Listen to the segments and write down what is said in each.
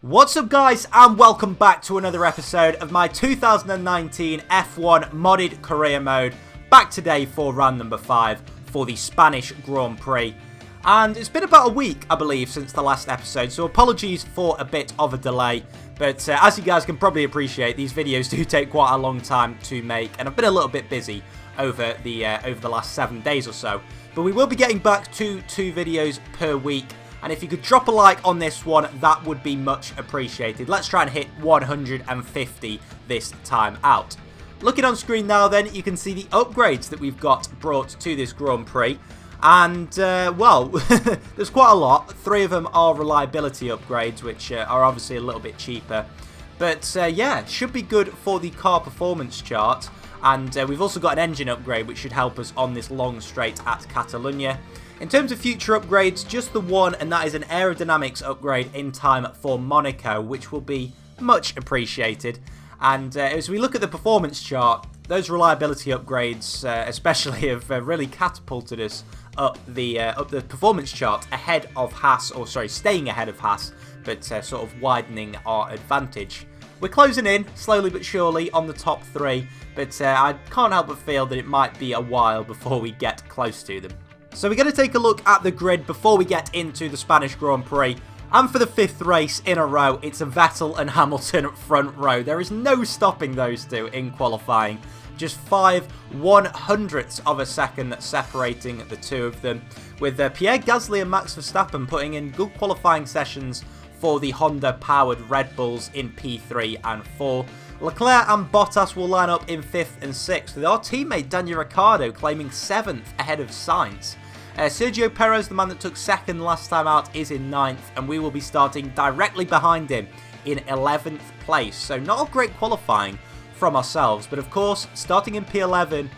What's up guys, and welcome back to another episode of my 2019 F1 modded career mode. Back today for round number 5 for the Spanish Grand Prix. And it's been about a week, I believe, since the last episode, so apologies for a bit of a delay. But as you guys can probably appreciate, these videos do take quite a long time to make, and I've been a little bit busy over the last 7 days or so. But we will be getting back to 2 videos per week. And if you could drop a like on this one, that would be much appreciated. Let's try and hit 150 this time out. Looking on screen now then, you can see the upgrades that we've got brought to this Grand Prix. And, well, there's quite a lot. 3 of them are reliability upgrades, which are obviously a little bit cheaper. But, yeah, should be good for the car performance chart. And we've also got an engine upgrade, which should help us on this long straight at Catalonia. In terms of future upgrades, just the one, and that is an aerodynamics upgrade in time for Monaco, which will be much appreciated. And as we look at the performance chart, those reliability upgrades especially have really catapulted us up the performance chart ahead of Haas, or sorry, staying ahead of Haas, but sort of widening our advantage. We're closing in, slowly but surely, on the top 3, but I can't help but feel that it might be a while before we get close to them. So we're going to take a look at the grid before we get into the Spanish Grand Prix. And for the 5th race in a row, it's a Vettel and Hamilton front row. There is no stopping those two in qualifying. Just 5/100ths of a second separating the two of them. With Pierre Gasly and Max Verstappen putting in good qualifying sessions for the Honda-powered Red Bulls in P3 and 4. Leclerc and Bottas will line up in 5th and 6th, with our teammate Daniel Ricciardo claiming 7th ahead of Sainz. Sergio Perez, the man that took 2nd last time out, is in 9th, and we will be starting directly behind him in 11th place. So not a great qualifying from ourselves, but of course, starting in P11,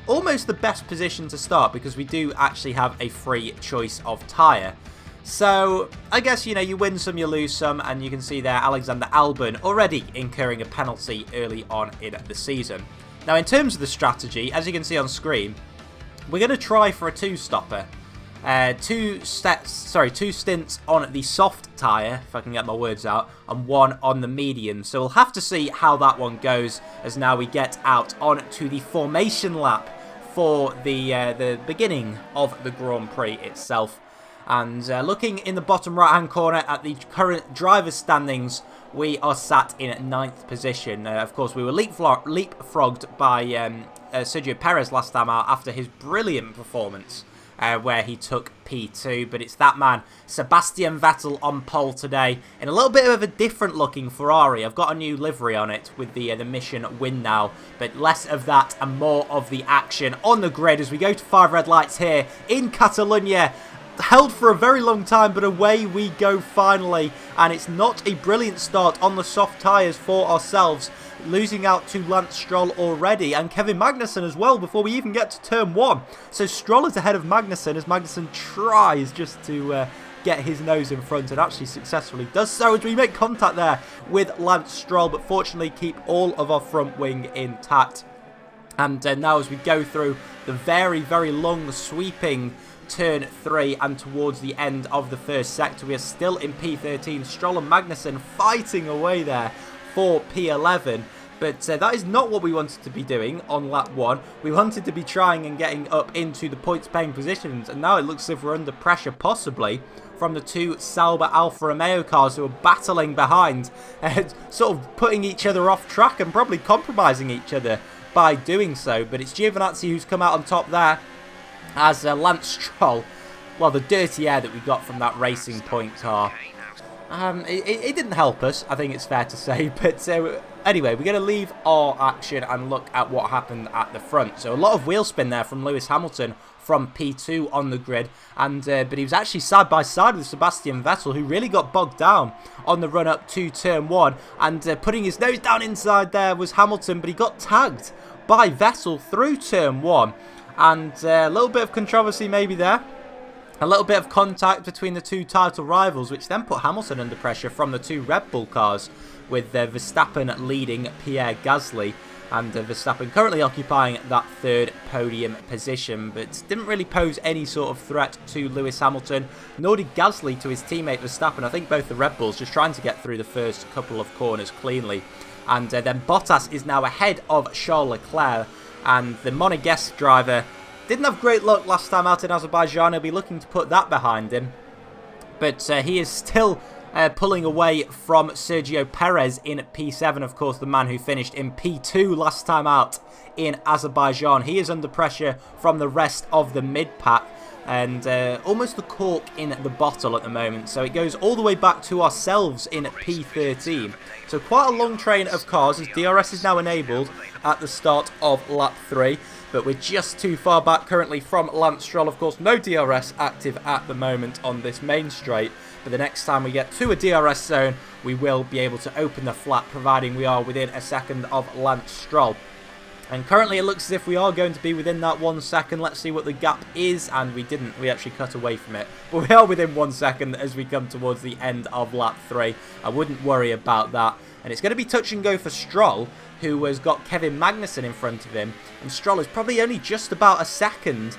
almost the best position to start because we do actually have a free choice of tyre. So, I guess, you know, you win some, you lose some, and you can see there Alexander Albon already incurring a penalty early on in the season. Now, in terms of the strategy, as you can see on screen, we're going to try for a 2-stopper. 2 stints on the soft tyre, if I can get my words out, and 1 on the medium. So we'll have to see how that one goes, as now we get out onto the formation lap for the beginning of the Grand Prix itself. And looking in the bottom right hand corner at the current driver's standings, we are sat in 9th position. Of course, we were leapfrogged by Sergio Perez last time out after his brilliant performance where he took P2. But it's that man, Sebastian Vettel, on pole today in a little bit of a different looking Ferrari. I've got a new livery on it with the mission win now. But less of that and more of the action on the grid as we go to 5 red lights here in Catalonia. Held for a very long time, but away we go finally, and it's not a brilliant start on the soft tyres for ourselves, losing out to Lance Stroll already, and Kevin Magnussen as well before we even get to turn 1. So Stroll is ahead of Magnussen as Magnussen tries just to get his nose in front, and actually successfully does so as we make contact there with Lance Stroll, but fortunately keep all of our front wing intact. And now as we go through the very, very long sweeping turn 3 and towards the end of the first sector, we are still in P13. Stroll and Magnussen fighting away there for P11. But that is not what we wanted to be doing on lap 1. We wanted to be trying and getting up into the points paying positions. And now it looks as if we're under pressure, possibly from the 2 Sauber Alfa Romeo cars who are battling behind, sort of putting each other off track and probably compromising each other by doing so. But it's Giovinazzi who's come out on top there, as Lance Stroll, well, the dirty air that we got from that Racing Point car, it didn't help us, I think it's fair to say. But anyway, we're going to leave our action and look at what happened at the front. So a lot of wheel spin there from Lewis Hamilton from P2 on the grid, and but he was actually side by side with Sebastian Vettel, who really got bogged down on the run up to turn 1, and putting his nose down inside there was Hamilton, but he got tagged by Vettel through turn 1. And a little bit of controversy maybe there. A little bit of contact between the 2 title rivals, which then put Hamilton under pressure from the 2 Red Bull cars, with Verstappen leading Pierre Gasly. And Verstappen currently occupying that third podium position, but didn't really pose any sort of threat to Lewis Hamilton, nor did Gasly to his teammate Verstappen. I think both the Red Bulls just trying to get through the first couple of corners cleanly. And then Bottas is now ahead of Charles Leclerc, and the Monegasque driver didn't have great luck last time out in Azerbaijan. He'll be looking to put that behind him, but he is still pulling away from Sergio Perez in P7, of course, the man who finished in P2 last time out in Azerbaijan. He is under pressure from the rest of the mid-pack, and almost the cork in the bottle at the moment. So it goes all the way back to ourselves in P13. So quite a long train of cars, as DRS is now enabled at the start of lap 3. But we're just too far back currently from Lance Stroll. Of course, no DRS active at the moment on this main straight. But the next time we get to a DRS zone, we will be able to open the flap, providing we are within a second of Lance Stroll. And currently it looks as if we are going to be within that 1 second. Let's see what the gap is. And we didn't. We actually cut away from it. But we are within 1 second as we come towards the end of lap 3. I wouldn't worry about that. And it's going to be touch and go for Stroll, who has got Kevin Magnussen in front of him. And Stroll is probably only just about a second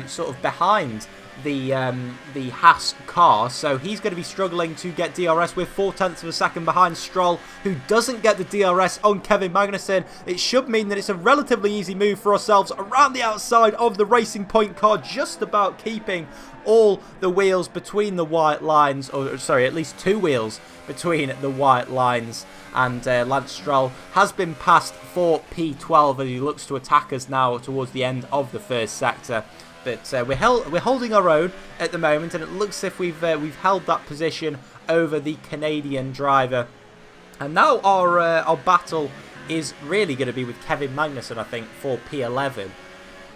sort of behind the Haas car, so he's going to be struggling to get DRS. We're 0.4 of a second behind Stroll, who doesn't get the DRS on Kevin Magnussen. It should mean that it's a relatively easy move for ourselves around the outside of the Racing Point car, just about keeping all the wheels between the white lines, or sorry, at least 2 wheels between the white lines. And Lance Stroll has been passed for P12 as he looks to attack us now towards the end of the first sector. But we're holding our own at the moment, and it looks as if we've held that position over the Canadian driver. And now our battle is really going to be with Kevin Magnussen, I think, for P11.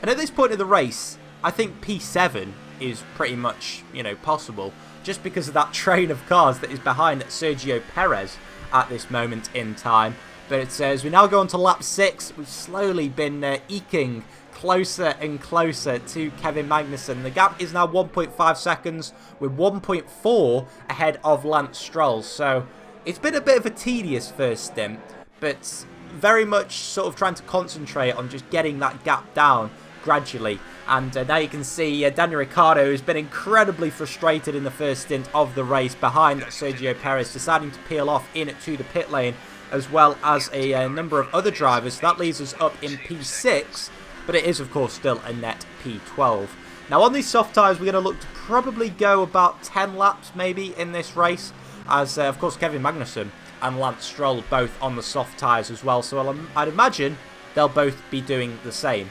And at this point in the race, I think P7 is pretty much, possible, just because of that train of cars that is behind Sergio Perez at this moment in time. But as we now go on to lap 6, we've slowly been eking closer and closer to Kevin Magnussen. The gap is now 1.5 seconds. We're 1.4 ahead of Lance Stroll. So it's been a bit of a tedious first stint, but very much sort of trying to concentrate on just getting that gap down gradually. And now you can see Daniel Ricciardo has been incredibly frustrated in the first stint of the race behind Sergio Perez, deciding to peel off into the pit lane, as well as a number of other drivers. So that leaves us up in P6, but it is of course still a net P12. Now on these soft tyres, we're going to look to probably go about 10 laps maybe in this race, as of course Kevin Magnussen and Lance Stroll both on the soft tyres as well. So I'd imagine they'll both be doing the same.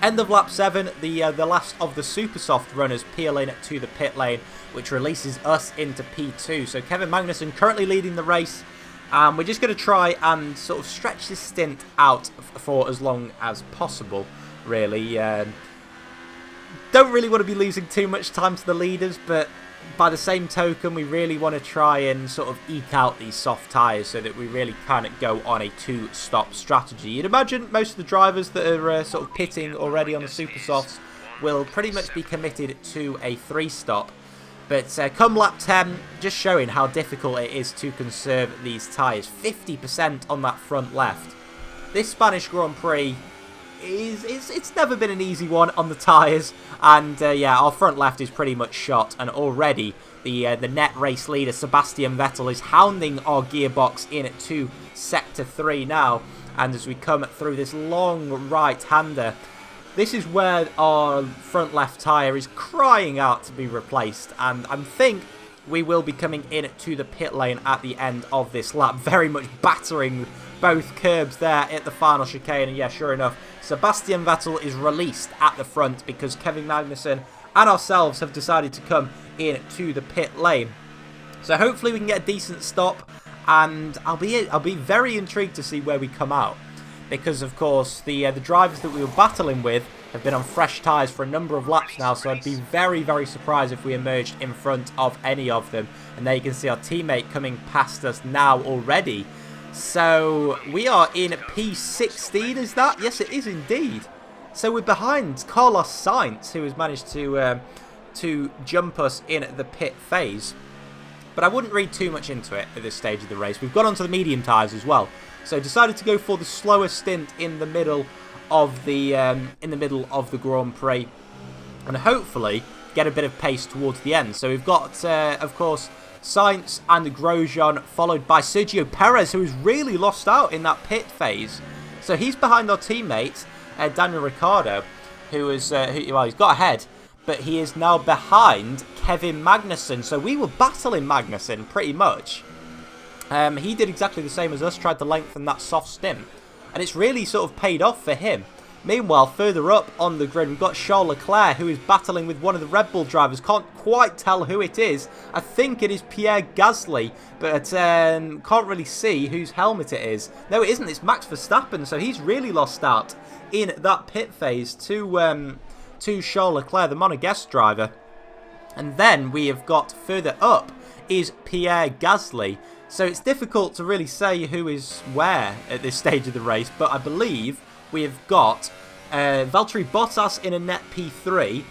End of lap 7, the last of the super soft runners peel in to the pit lane, which releases us into P2. So Kevin Magnussen currently leading the race. We're just going to try and sort of stretch this stint out for as long as possible, really. Don't really want to be losing too much time to the leaders, but by the same token, we really want to try and sort of eke out these soft tyres so that we really can't go on a 2-stop strategy. You'd imagine most of the drivers that are sort of pitting already on the super softs will pretty much be committed to a 3-stop. But come lap 10, just showing how difficult it is to conserve these tyres. 50% on that front left. This Spanish Grand Prix it's never been an easy one on the tyres, and yeah, our front left is pretty much shot, and already the net race leader Sebastian Vettel is hounding our gearbox into sector 3 now. And as we come through this long right-hander, this is where our front left tyre is crying out to be replaced, and I think we will be coming in to the pit lane at the end of this lap, very much battering both curbs there at the final chicane. And yeah, sure enough, Sebastian Vettel is released at the front because Kevin Magnussen and ourselves have decided to come in to the pit lane. So hopefully we can get a decent stop, and I'll be very intrigued to see where we come out, because of course the drivers that we were battling with have been on fresh tyres for a number of laps now, so I'd be very, very surprised if we emerged in front of any of them. And there you can see our teammate coming past us now already. So we are in P16, is that? Yes, it is indeed. So we're behind Carlos Sainz, who has managed to jump us in the pit phase. But I wouldn't read too much into it at this stage of the race. We've gone onto the medium tyres as well. So decided to go for the slower stint in the middle of the Grand Prix, and hopefully get a bit of pace towards the end. So we've got, of course, Sainz and Grosjean, followed by Sergio Perez, who has really lost out in that pit phase. So he's behind our teammate, Daniel Ricciardo, he's got ahead, but he is now behind Kevin Magnussen. So we were battling Magnussen pretty much. He did exactly the same as us, tried to lengthen that soft stint, and it's really sort of paid off for him. Meanwhile, further up on the grid, we've got Charles Leclerc, who is battling with one of the Red Bull drivers. Can't quite tell who it is. I think it is Pierre Gasly, but can't really see whose helmet it is. No, it isn't. It's Max Verstappen, so he's really lost out in that pit phase to Charles Leclerc, the Monegasque driver. And then we have got further up is Pierre Gasly. So it's difficult to really say who is where at this stage of the race, but I believe we have got Valtteri Bottas in a net P3,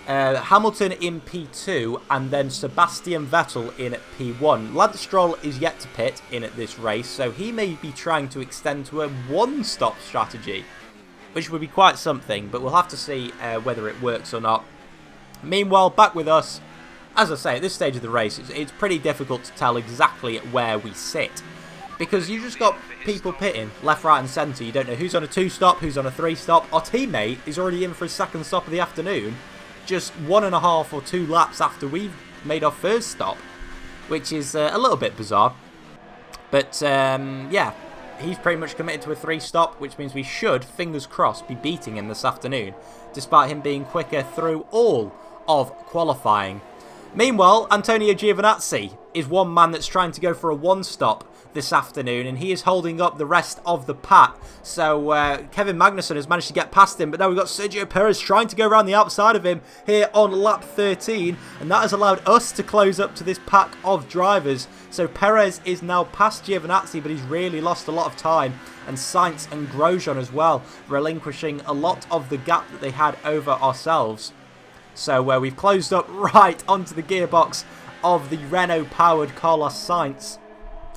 Hamilton in P2, and then Sebastian Vettel in P1. Lance Stroll is yet to pit in at this race, so he may be trying to extend to a one-stop strategy, which would be quite something, but we'll have to see whether it works or not. Meanwhile, back with us, as I say, at this stage of the race, it's pretty difficult to tell exactly where we sit, because you just got people pitting left, right and centre. You don't know who's on a 2-stop, who's on a 3-stop. Our teammate is already in for his second stop of the afternoon, just 1.5 or 2 laps after we've made our first stop, which is a little bit bizarre. But yeah, he's pretty much committed to a 3-stop, which means we should, fingers crossed, be beating him this afternoon, despite him being quicker through all of qualifying. Meanwhile, Antonio Giovinazzi is one man that's trying to go for a 1-stop this afternoon, and he is holding up the rest of the pack. So Kevin Magnussen has managed to get past him, but now we've got Sergio Perez trying to go around the outside of him here on lap 13, and that has allowed us to close up to this pack of drivers. So Perez is now past Giovinazzi, but he's really lost a lot of time, and Sainz and Grosjean as well, relinquishing a lot of the gap that they had over ourselves. So we've closed up right onto the gearbox of the Renault-powered Carlos Sainz.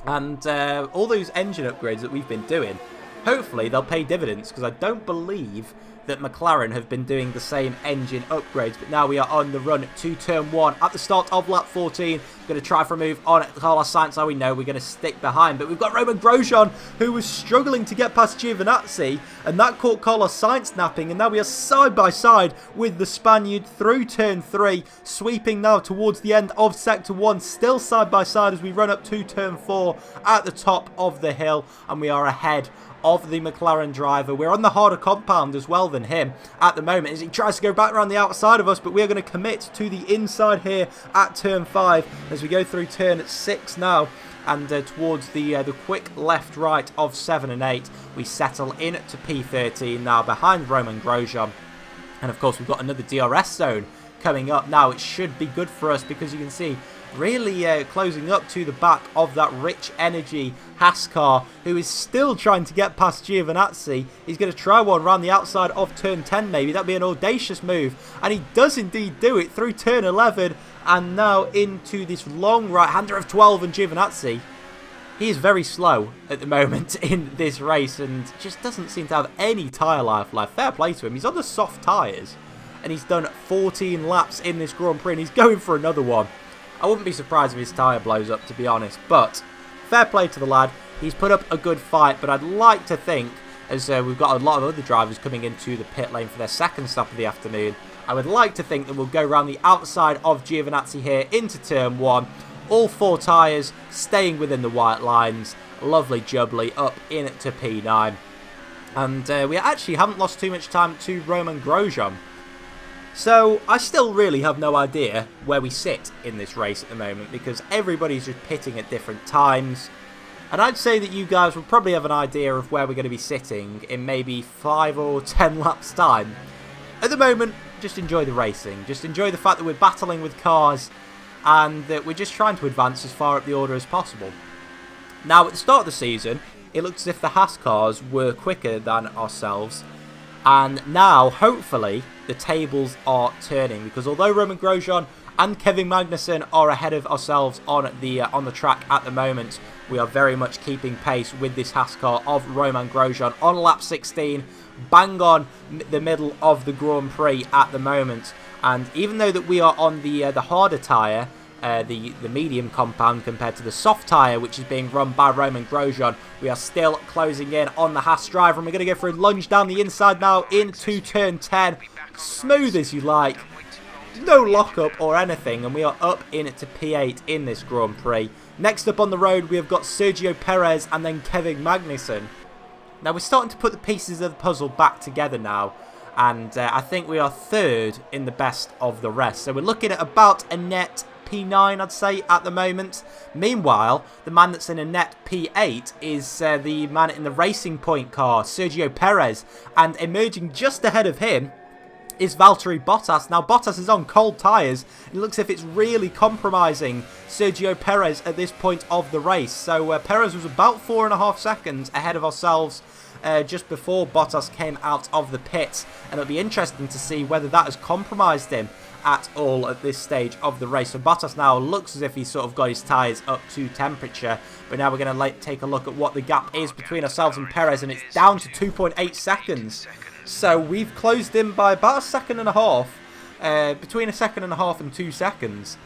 And all those engine upgrades that we've been doing, hopefully they'll pay dividends, because I don't believe that McLaren have been doing the same engine upgrades. But now we are on the run to turn 1 at the start of lap 14. Going to try for a move on Carlos Sainz. Now we know we're going to stick behind. But we've got Romain Grosjean, who was struggling to get past Giovinazzi, and that caught Carlos Sainz napping. And now we are side by side with the Spaniard through turn 3, sweeping now towards the end of sector 1. Still side by side as we run up to turn 4 at the top of the hill, and we are ahead of the McLaren driver. We're on the harder compound as well than him at the moment as he tries to go back around the outside of us, but we are going to commit to the inside here at turn 5 as we go through turn 6 now, and towards the quick left right of 7 and 8 we settle in to P13 now behind Romain Grosjean. And of course we've got another DRS zone coming up now. It should be good for us, because you can see really closing up to the back of that Rich Energy Haas car, who is still trying to get past Giovinazzi. He's going to try one around the outside of turn 10 maybe. That'd be an audacious move, and he does indeed do it through turn 11 and now into this long right-hander of 12. And Giovinazzi, he is very slow at the moment in this race and just doesn't seem to have any tyre life left. Fair play to him. He's on the soft tyres and he's done 14 laps in this Grand Prix and he's going for another one. I wouldn't be surprised if his tyre blows up, to be honest, but fair play to the lad. He's put up a good fight, but I'd like to think, as we've got a lot of other drivers coming into the pit lane for their second stop of the afternoon, I would like to think that we'll go around the outside of Giovinazzi here into turn 1. All 4 tyres staying within the white lines. Lovely jubbly up into P9. And we actually haven't lost too much time to Romain Grosjean. So I still really have no idea where we sit in this race at the moment, because everybody's just pitting at different times. And I'd say that you guys will probably have an idea of where we're going to be sitting in maybe 5 or 10 laps time. At the moment, just enjoy the racing. Just enjoy the fact that we're battling with cars and that we're just trying to advance as far up the order as possible. Now, at the start of the season, it looked as if the Haas cars were quicker than ourselves. And now, hopefully, the tables are turning, because although Romain Grosjean and Kevin Magnussen are ahead of ourselves on the track at the moment. We are very much keeping pace with this Haas car of Romain Grosjean on lap 16, bang on the middle of the Grand Prix at the moment. And even though that we are on the harder tyre, the medium compound compared to the soft tyre, which is being run by Romain Grosjean, we are still closing in on the Haas driver, and we're going to go for a lunge down the inside now into turn 10, smooth as you like, no lockup or anything, and we are up into P8 in this Grand Prix. Next up on the road, we have got Sergio Perez and then Kevin Magnussen. Now we're starting to put the pieces of the puzzle back together now, and I think we are third in the best of the rest. So we're looking at about a net P9, I'd say, at the moment. Meanwhile, the man that's in a net P8 is the man in the Racing Point car, Sergio Perez, and emerging just ahead of him is Valtteri Bottas. Now, Bottas is on cold tyres. It looks as if it's really compromising Sergio Perez at this point of the race. So, Perez was about 4.5 seconds ahead of ourselves just before Bottas came out of the pits. And it'll be interesting to see whether that has compromised him at all at this stage of the race. So Bottas now looks as if he's sort of got his tyres up to temperature. But now we're going to take a look at what the gap is between ourselves and Perez, and it's down to 2.8 seconds. So we've closed in by about 1.5 seconds, between 1.5 seconds and 2 seconds.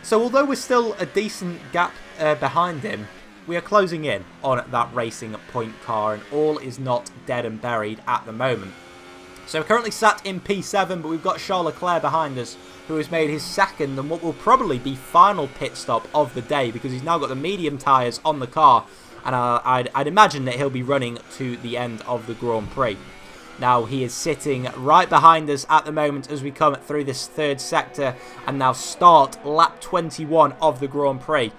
So although we're still a decent gap behind him, we are closing in on that Racing Point car, and all is not dead and buried at the moment. So we're currently sat in P7, but we've got Charles Leclerc behind us, who has made his second and what will probably be final pit stop of the day, because he's now got the medium tyres on the car, and I'd imagine that he'll be running to the end of the Grand Prix. Now he is sitting right behind us at the moment as we come through this third sector and now start lap 21 of the Grand Prix.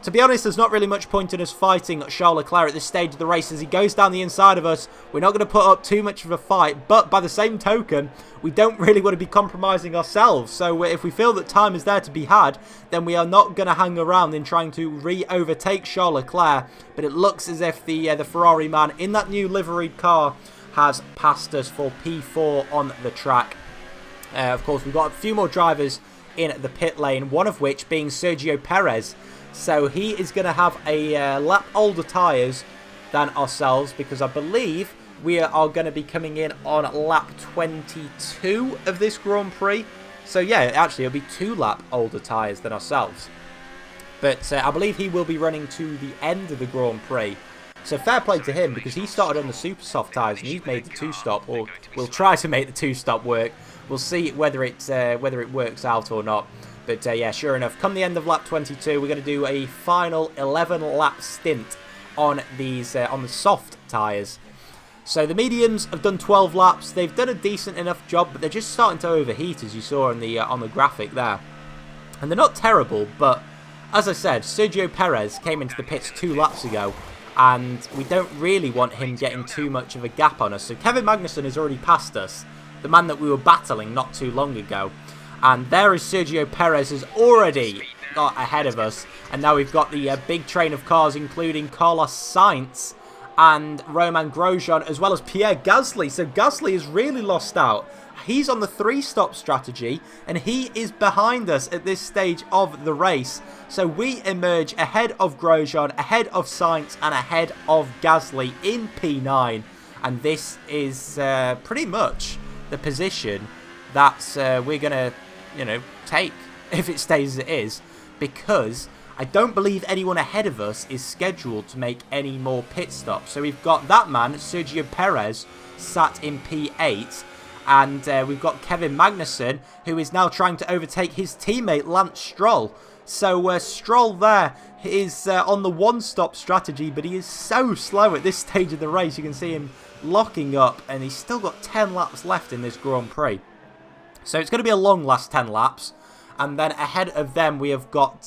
To be honest, there's not really much point in us fighting Charles Leclerc at this stage of the race as he goes down the inside of us. We're not going to put up too much of a fight, but by the same token, we don't really want to be compromising ourselves. So if we feel that time is there to be had, then we are not going to hang around in trying to re-overtake Charles Leclerc. But it looks as if the Ferrari man in that new liveried car has passed us for P4 on the track. Of course, we've got a few more drivers in the pit lane, one of which being Sergio Perez. So he is going to have a lap older tyres than ourselves, because I believe we are going to be coming in on lap 22 of this Grand Prix. So yeah, actually it'll be 2 lap older tyres than ourselves. But I believe he will be running to the end of the Grand Prix. So fair play to him, because he started on the super soft tyres and he's made the 2-stop, or will try to make the 2-stop work. We'll see whether it works out or not. But yeah, sure enough, come the end of lap 22, we're going to do a final 11-lap stint on these on the soft tyres. So the mediums have done 12 laps. They've done a decent enough job, but they're just starting to overheat, as you saw on the graphic there. And they're not terrible, but as I said, Sergio Perez came into the pits 2 laps ago, and we don't really want him getting too much of a gap on us. So Kevin Magnussen has already passed us, the man that we were battling not too long ago. And there is Sergio Perez, has already got ahead of us. And now we've got the big train of cars, including Carlos Sainz and Romain Grosjean, as well as Pierre Gasly. So Gasly has really lost out. He's on the 3-stop strategy, and he is behind us at this stage of the race. So we emerge ahead of Grosjean, ahead of Sainz, and ahead of Gasly in P9. And this is pretty much the position that we're going to, take if it stays as it is, because I don't believe anyone ahead of us is scheduled to make any more pit stops. So we've got that man, Sergio Perez, sat in P8, and we've got Kevin Magnussen, who is now trying to overtake his teammate Lance Stroll. So Stroll there is on the 1-stop strategy, but he is so slow at this stage of the race. You can see him locking up, and he's still got 10 laps left in this Grand Prix. So it's going to be a long last 10 laps. And then ahead of them, we have got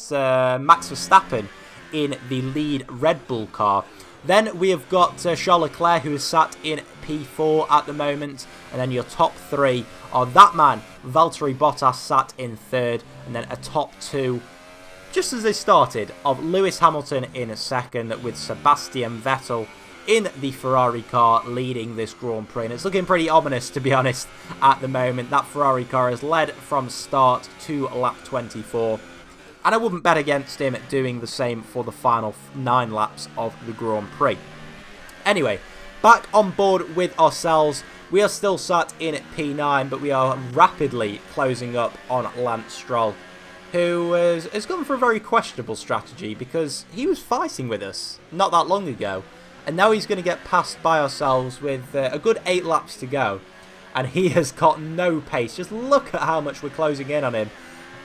Max Verstappen in the lead Red Bull car. Then we have got Charles Leclerc, who is sat in P4 at the moment. And then your top 3 are that man, Valtteri Bottas, sat in 3rd. And then a top 2, just as they started, of Lewis Hamilton in 2nd, with Sebastian Vettel in the Ferrari car leading this Grand Prix. And it's looking pretty ominous, to be honest, at the moment. That Ferrari car has led from start to lap 24. And I wouldn't bet against him doing the same for the final 9 laps of the Grand Prix. Anyway, back on board with ourselves. We are still sat in at P9, but we are rapidly closing up on Lance Stroll, who has gone for a very questionable strategy because he was fighting with us not that long ago. And now he's going to get passed by ourselves with a good 8 laps to go. And he has got no pace. Just look at how much we're closing in on him.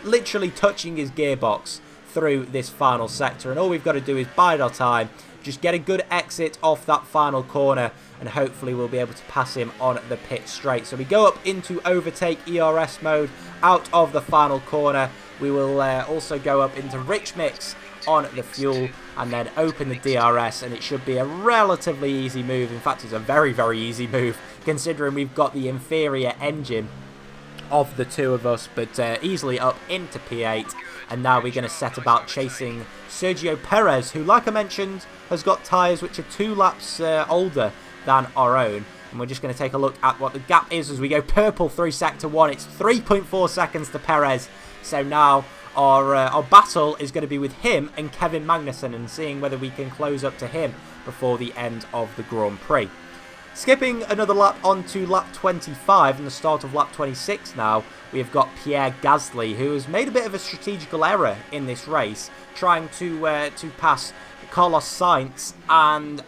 Literally touching his gearbox through this final sector. And all we've got to do is bide our time. Just get a good exit off that final corner. And hopefully we'll be able to pass him on the pit straight. So we go up into overtake ERS mode out of the final corner. We will also go up into rich mix on the fuel and then open the DRS, and it should be a relatively easy move. In fact, it's a very, very easy move considering we've got the inferior engine of the two of us, but easily up into P8. And now we're going to set about chasing Sergio Perez, who, like I mentioned, has got tyres which are 2 laps older than our own. And we're just going to take a look at what the gap is as we go purple through Sector 1. It's 3.4 seconds to Perez. So now our battle is going to be with him and Kevin Magnussen and seeing whether we can close up to him before the end of the Grand Prix. Skipping another lap onto lap 25 and the start of lap 26 now, we have got Pierre Gasly, who has made a bit of a strategical error in this race, trying to pass Carlos Sainz and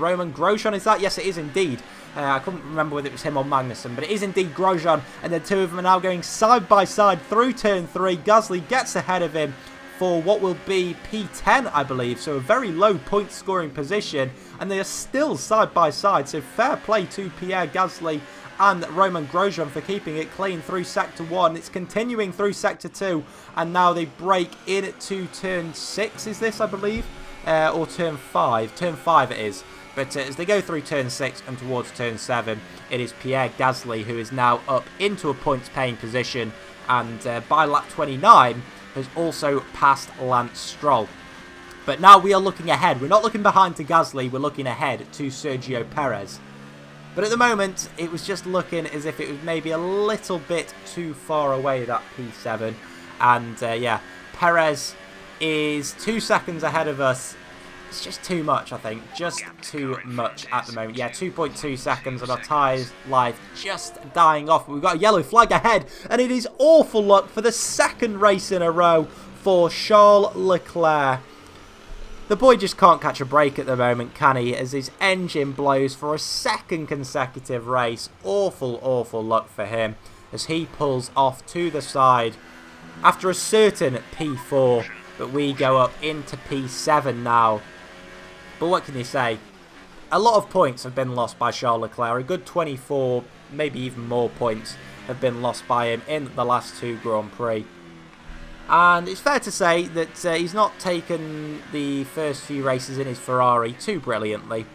Roman Grosjean. Is that? Yes, it is indeed. I couldn't remember whether it was him or Magnussen, but it is indeed Grosjean, and the two of them are now going side by side through turn 3. Gasly gets ahead of him for what will be P10, I believe, so a very low point scoring position, and they are still side by side, so fair play to Pierre Gasly and Roman Grosjean for keeping it clean through Sector 1. It's continuing through Sector 2, and now they break into turn 6, is this, I believe, or turn 5? Turn 5 it is. But as they go through turn 6 and towards turn 7, it is Pierre Gasly who is now up into a points-paying position, and by lap 29 has also passed Lance Stroll. But now we are looking ahead. We're not looking behind to Gasly, we're looking ahead to Sergio Perez. But at the moment, it was just looking as if it was maybe a little bit too far away, that P7. And yeah, Perez is 2 seconds ahead of us. It's just too much, I think. Just too much at the moment. Yeah, 2.2 seconds and our tyres life just dying off. We've got a yellow flag ahead, and it is awful luck for the second race in a row for Charles Leclerc. The boy just can't catch a break at the moment, can he? As his engine blows for a second consecutive race. Awful, awful luck for him as he pulls off to the side after a certain P4. But we go up into P7 now. But what can you say? A lot of points have been lost by Charles Leclerc. A good 24, maybe even more points have been lost by him in the last 2 Grand Prix. And it's fair to say that he's not taken the first few races in his Ferrari too brilliantly.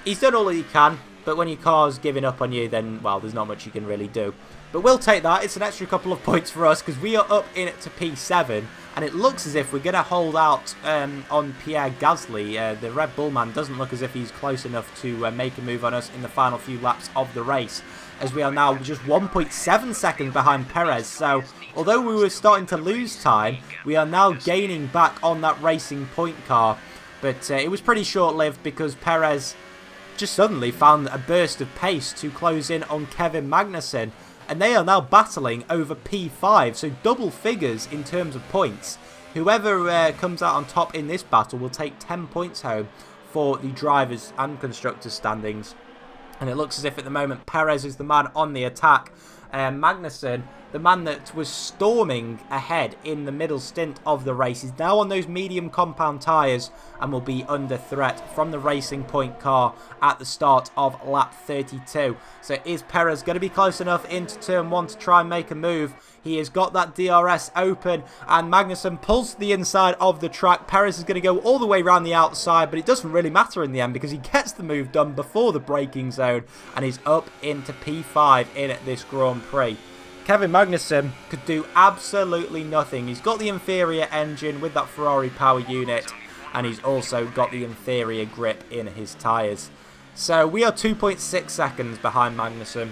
He's done all that he can, but when your car's giving up on you, then, well, there's not much you can really do. But we'll take that. It's an extra couple of points for us because we are up in it to P7. And it looks as if we're going to hold out on Pierre Gasly. The Red Bull man doesn't look as if he's close enough to make a move on us in the final few laps of the race, as we are now just 1.7 seconds behind Perez. So although we were starting to lose time, we are now gaining back on that racing point car. But it was pretty short-lived because Perez just suddenly found a burst of pace to close in on Kevin Magnussen. And they are now battling over P5, so double figures in terms of points. Whoever comes out on top in this battle will take 10 points home for the drivers and constructors standings. And it looks as if at the moment Perez is the man on the attack. Magnussen, the man that was storming ahead in the middle stint of the race, is now on those medium compound tyres and will be under threat from the Racing Point car at the start of lap 32. So is Perez going to be close enough into turn 1 to try and make a move? He has got that DRS open and Magnussen pulls to the inside of the track. Perez is going to go all the way around the outside, but it doesn't really matter in the end because he gets the move done before the braking zone and is up into P5 in this Grand Prix. Kevin Magnussen could do absolutely nothing. He's got the inferior engine with that Ferrari power unit, and he's also got the inferior grip in his tyres. So we are 2.6 seconds behind Magnussen,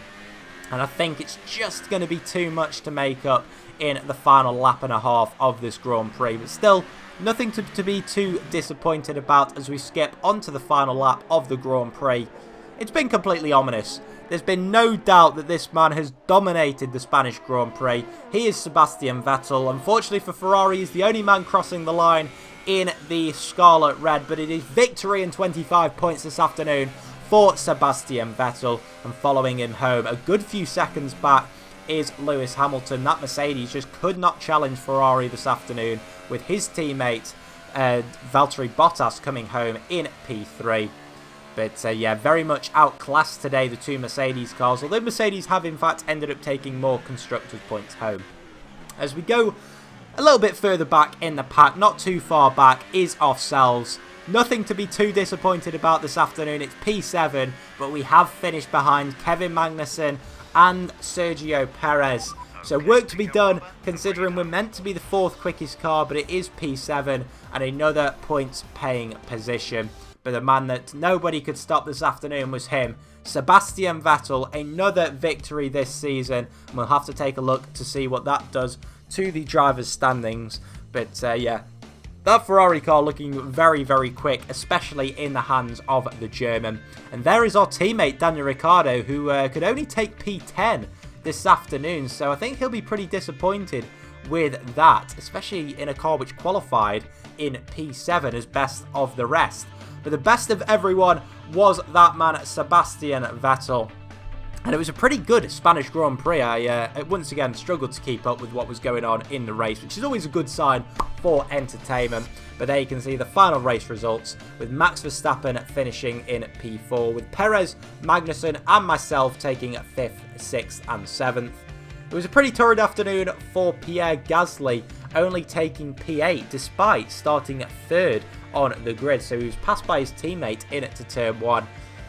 and I think it's just going to be too much to make up in the final lap and a half of this Grand Prix. But still, nothing to be too disappointed about as we skip onto the final lap of the Grand Prix. It's been completely ominous. There's been no doubt that this man has dominated the Spanish Grand Prix. He is Sebastian Vettel. Unfortunately for Ferrari, he's the only man crossing the line in the Scarlet Red, but it is victory and 25 points this afternoon for Sebastian Vettel, and following him home a good few seconds back is Lewis Hamilton. That Mercedes just could not challenge Ferrari this afternoon, with his teammate Valtteri Bottas coming home in P3. But yeah, very much outclassed today, the two Mercedes cars, although Mercedes have in fact ended up taking more Constructors' points home. As we go a little bit further back in the pack, not too far back, is ourselves. Nothing to be too disappointed about this afternoon. It's P7, but we have finished behind Kevin Magnussen and Sergio Perez. So work to be done, considering we're meant to be the fourth quickest car, but it is P7 and another points paying position. But the man that nobody could stop this afternoon was him, Sebastian Vettel. Another victory this season. And we'll have to take a look to see what that does to the drivers' standings. But yeah, that Ferrari car looking very, very quick, especially in the hands of the German. And there is our teammate, Daniel Ricciardo, who could only take P10 this afternoon. So I think he'll be pretty disappointed with that, especially in a car which qualified in P7 as best of the rest. But the best of everyone was that man, Sebastian Vettel. And it was a pretty good Spanish Grand Prix. I once again struggled to keep up with what was going on in the race, which is always a good sign for entertainment. But there you can see the final race results, with Max Verstappen finishing in P4, with Perez, Magnussen and myself taking 5th, 6th and 7th. It was a pretty torrid afternoon for Pierre Gasly, only taking P8 despite starting 3rd on the grid. So he was passed by his teammate into turn 1.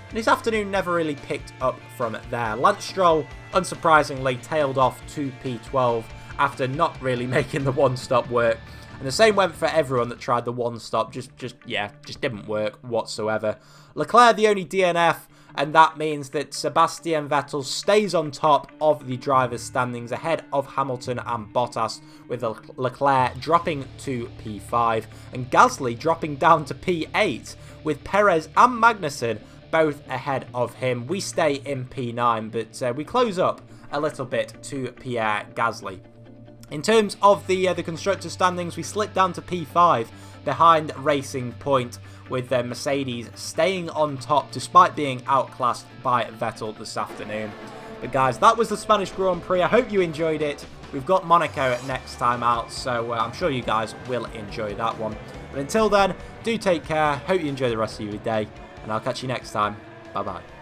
And his afternoon never really picked up from there. Lance Stroll, unsurprisingly, tailed off to P12 after not really making the one-stop work. And the same went for everyone that tried the one-stop. Just didn't work whatsoever. Leclerc, the only DNF, and that means that Sebastian Vettel stays on top of the drivers' standings ahead of Hamilton and Bottas, with Leclerc dropping to P5 and Gasly dropping down to P8, with Perez and Magnussen both ahead of him. We stay in P9, but we close up a little bit to Pierre Gasly. In terms of the constructor standings, we slip down to P5 behind Racing Point, with Mercedes staying on top despite being outclassed by Vettel this afternoon. But guys, that was the Spanish Grand Prix. I hope you enjoyed it. We've got Monaco next time out, so I'm sure you guys will enjoy that one. But until then, do take care. Hope you enjoy the rest of your day, and I'll catch you next time. Bye-bye.